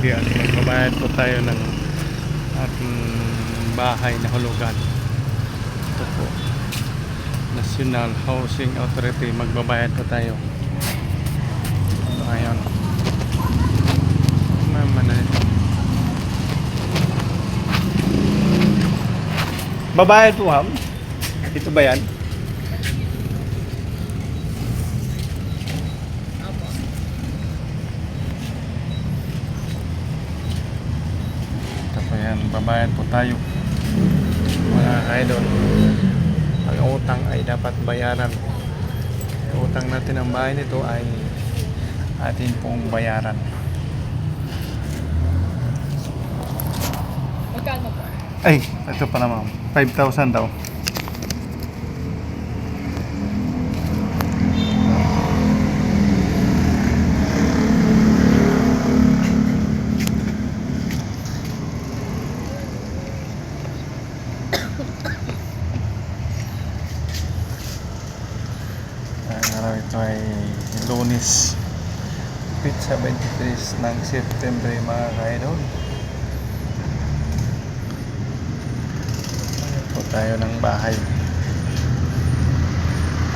yan, magbabayad po tayo ng ating bahay na hulugan. Ito po, National Housing Authority, magbabayad po tayo. Ito ngayon naman na ito. Babayad po, ma'am. Ito ba yan? Ito po yan, babayad po tayo. Mga idol, ang utang ay dapat bayaran. Ang utang natin ng bahay nito ay atin pong bayaran. Magkano po? Ay, ito pala ma'am, 5,000 daw. Araw ito ay Lunes, pizza 23 ng September, mga kaidol. Po tayo ng bahay.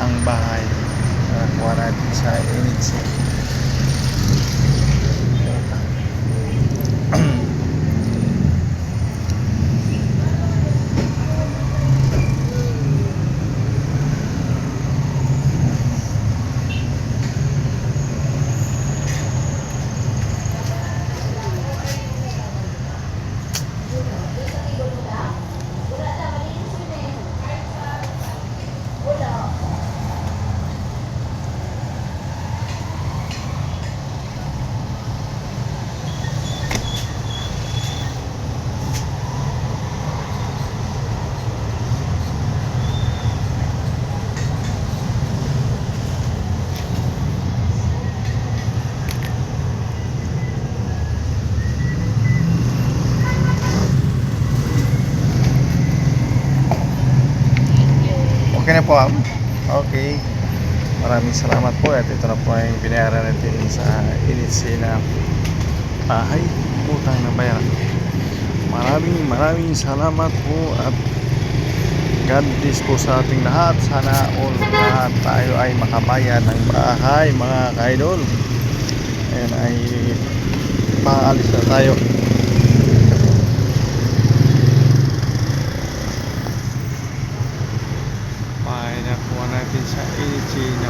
Ang bahay nakuha natin sa NHC. Okay na po, ma'am. Okay. Maraming salamat po at ito na po ang binayaran natin sa NHC na bahay, utang na bayaran. Maraming salamat po at God bless po sa ating lahat. Sana all lahat tayo ay makabayan ng bahay, mga kaidol. Ayan ay paalis na tayo. Bahay na po natin sa NHC na